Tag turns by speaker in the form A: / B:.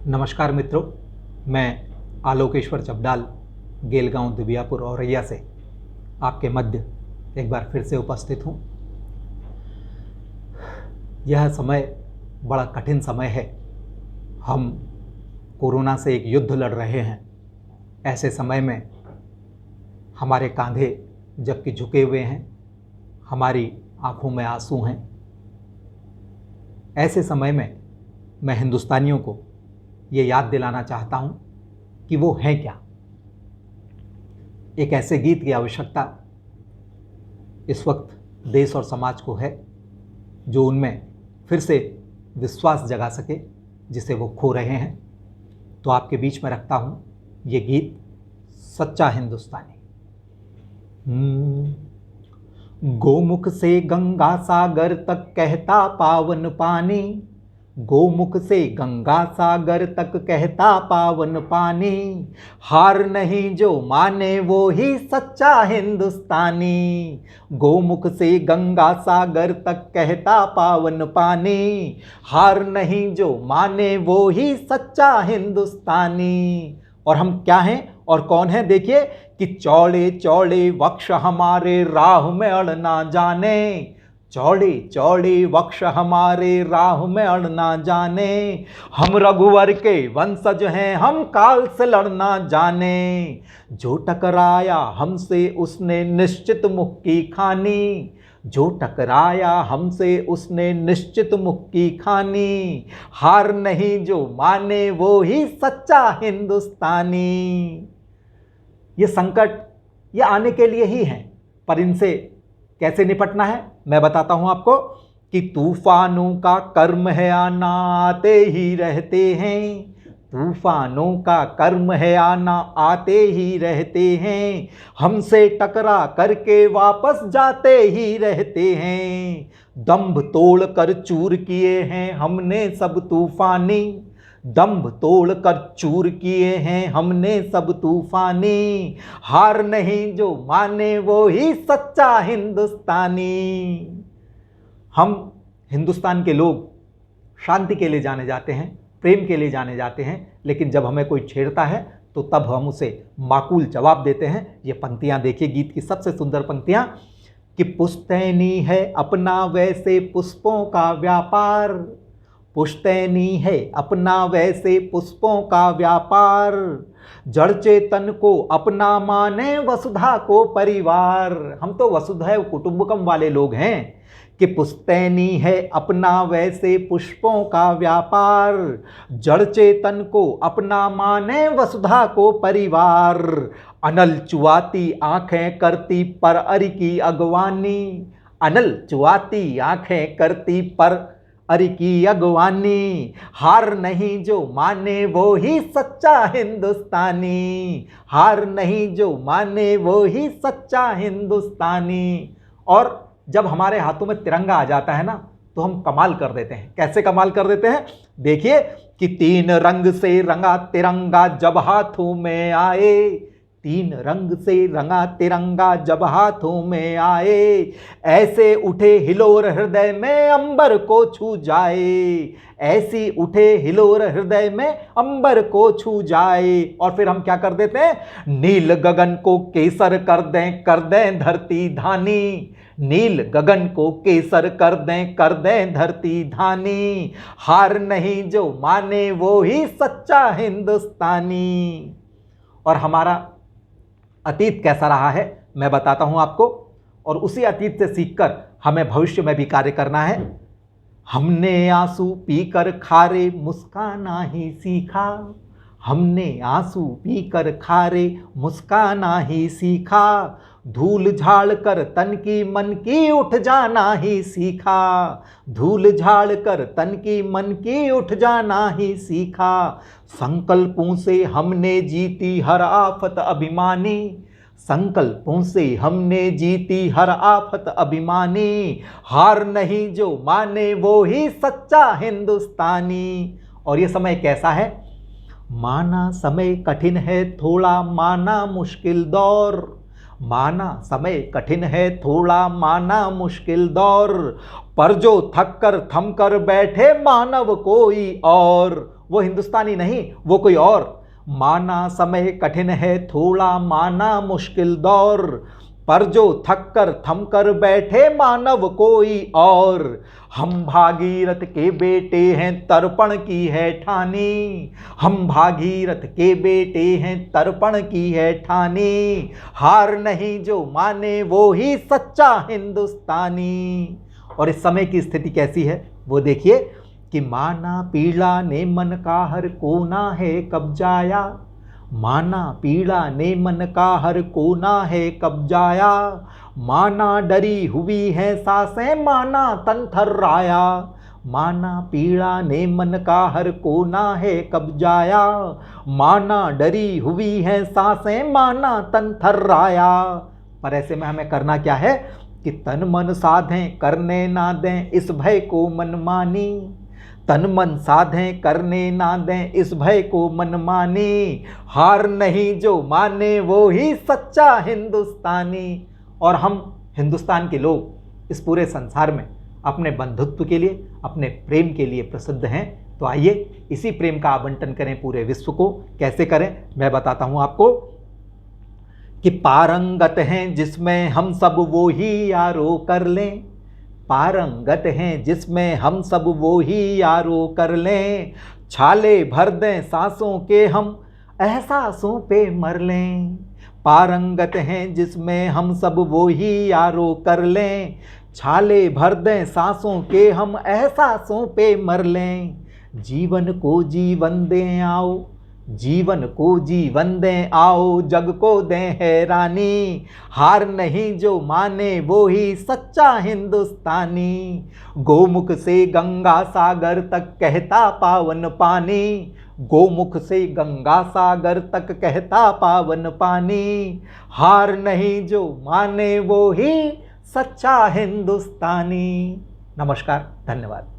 A: नमस्कार मित्रों, मैं आलोकेश्वर चबडाल गेलगांव दिव्यापुर औरैया से आपके मध्य एक बार फिर से उपस्थित हूँ। यह समय बड़ा कठिन समय है। हम कोरोना से एक युद्ध लड़ रहे हैं। ऐसे समय में हमारे कांधे जबकि झुके हुए हैं, हमारी आंखों में आंसू हैं। ऐसे समय में मैं हिंदुस्तानियों को ये याद दिलाना चाहता हूँ कि वो हैं क्या। एक ऐसे गीत की आवश्यकता इस वक्त देश और समाज को है जो उनमें फिर से विश्वास जगा सके जिसे वो खो रहे हैं। तो आपके बीच में रखता हूँ ये गीत सच्चा हिंदुस्तानी। गोमुख से गंगा सागर तक कहता पावन पानी, गोमुख से गंगा सागर तक कहता पावन पानी, हार नहीं जो माने वो ही सच्चा हिंदुस्तानी। गोमुख से गंगा सागर तक कहता पावन पानी, हार नहीं जो माने वो ही सच्चा हिंदुस्तानी। और हम क्या हैं और कौन हैं? देखिए कि चौड़े चौड़े वक्ष हमारे राह में अड़ ना जाने, चौड़े चौड़े वक्ष हमारे राह में अड़ ना जाने, हम रघुवर के वंशज हैं, हम काल से लड़ना जाने। जो टकराया हमसे उसने निश्चित मुक्की खानी, जो टकराया हमसे उसने निश्चित मुक्की खानी, हार नहीं जो माने वो ही सच्चा हिंदुस्तानी। ये संकट ये आने के लिए ही हैं, पर इनसे कैसे निपटना है मैं बताता हूं आपको कि तूफानों का कर्म है आना, आते ही रहते हैं। तूफानों का कर्म है आना, आते ही रहते हैं। हमसे टकरा करके वापस जाते ही रहते हैं। दंभ तोड़ कर चूर किए हैं हमने सब तूफानी, दंभ तोड़ कर चूर किए हैं हमने सब तूफानी, हार नहीं जो माने वो ही सच्चा हिंदुस्तानी। हम हिंदुस्तान के लोग शांति के लिए जाने जाते हैं, प्रेम के लिए जाने जाते हैं, लेकिन जब हमें कोई छेड़ता है तो तब हम उसे माकूल जवाब देते हैं। ये पंक्तियां देखिए, गीत की सबसे सुंदर पंक्तियां कि पुश्तैनी है अपना वैसे पुष्पों का व्यापार, पुश्तैनी है अपना वैसे पुष्पों का व्यापार, जड़ चेतन को अपना माने वसुधा को परिवार। हम तो वसुधैव कुटुंबकम वाले लोग हैं कि पुश्तैनी है अपना वैसे पुष्पों का व्यापार, जड़ चेतन को अपना माने वसुधा को परिवार। अनल चुआती आंखें करती पर अरि की अगवानी, अनल चुआती आंखें करती पर अरि की अगवानी, हार नहीं जो माने वो ही सच्चा हिंदुस्तानी, हार नहीं जो माने वो ही सच्चा हिंदुस्तानी। और जब हमारे हाथों में तिरंगा आ जाता है ना तो हम कमाल कर देते हैं। कैसे कमाल कर देते हैं? देखिए कि तीन रंग से रंगा तिरंगा जब हाथों में आए, तीन रंग से रंगा तिरंगा जब हाथों में आए, ऐसे उठे हिलोर हृदय में अंबर को छू जाए, ऐसी उठे हिलोर हृदय में अंबर को छू जाए। और फिर हम क्या कर देते हैं? नील गगन को केसर कर दें धरती धानी, नील गगन को केसर कर दें धरती धानी, हार नहीं जो माने वो ही सच्चा हिंदुस्तानी। और हमारा अतीत कैसा रहा है मैं बताता हूं आपको, और उसी अतीत से सीखकर हमें भविष्य में भी कार्य करना है। हमने आंसू पीकर खारे मुस्काना ही सीखा, हमने आंसू पीकर खारे मुस्काना ही सीखा, धूल झाड़ कर तन की मन की उठ जाना ही सीखा, धूल झाड़ कर तन की मन की उठ जाना ही सीखा। संकल्पों से हमने जीती हर आफत अभिमानी, संकल्पों से हमने जीती हर आफत अभिमानी, हार नहीं जो माने वो ही सच्चा हिंदुस्तानी। और ये समय कैसा है? माना समय कठिन है थोड़ा, माना मुश्किल दौर, माना समय कठिन है थोड़ा, माना मुश्किल दौर, पर जो थक कर थम कर बैठे मानव कोई और, वो हिंदुस्तानी नहीं, वो कोई और। माना समय कठिन है थोड़ा, माना मुश्किल दौर, पर जो थक कर थम कर बैठे मानव कोई और। हम भागीरथ के बेटे हैं तर्पण की है ठानी, हम भागीरथ के बेटे हैं तर्पण की है ठानी। हार नहीं जो माने वो ही सच्चा हिंदुस्तानी। और इस समय की स्थिति कैसी है वो देखिए कि माना पीड़ा ने मन का हर कोना है कब जाया, माना पीड़ा ने मन का हर कोना है कब जाया। माना डरी हुई है सांसें माना तन थर्राया, माना पीड़ा ने मन का हर कोना है कब जाया। माना डरी हुई है सांसें माना तन थर्राया। पर ऐसे में हमें करना क्या है कि तन मन साधें करने ना दें इस भय को मनमानी, तन मन साधें करने ना दें इस भय को मनमानी। हार नहीं जो माने वो ही सच्चा हिंदुस्तानी। और हम हिंदुस्तान के लोग इस पूरे संसार में अपने बंधुत्व के लिए, अपने प्रेम के लिए प्रसिद्ध हैं। तो आइए इसी प्रेम का आवंटन करें पूरे विश्व को। कैसे करें मैं बताता हूं आपको कि पारंगत हैं जिसमें हम सब वो ही यारो कर लें, पारंगत हैं जिसमें हम सब वो ही यारो कर लें। छाले भर दें सांसों के हम एहसासों पे मर लें, पारंगत हैं जिसमें हम सब वो ही यारो कर लें। छाले भर दें सांसों के हम एहसासों पे मर लें। जीवन को जीवन दें आओ, जीवन को जीवन दें आओ, जग को दें हैरानी। हार नहीं जो माने वो ही सच्चा हिंदुस्तानी। गोमुख से गंगा सागर तक कहता पावन पानी, गोमुख से गंगा सागर तक कहता पावन पानी। हार नहीं जो माने वो ही सच्चा हिंदुस्तानी। नमस्कार, धन्यवाद।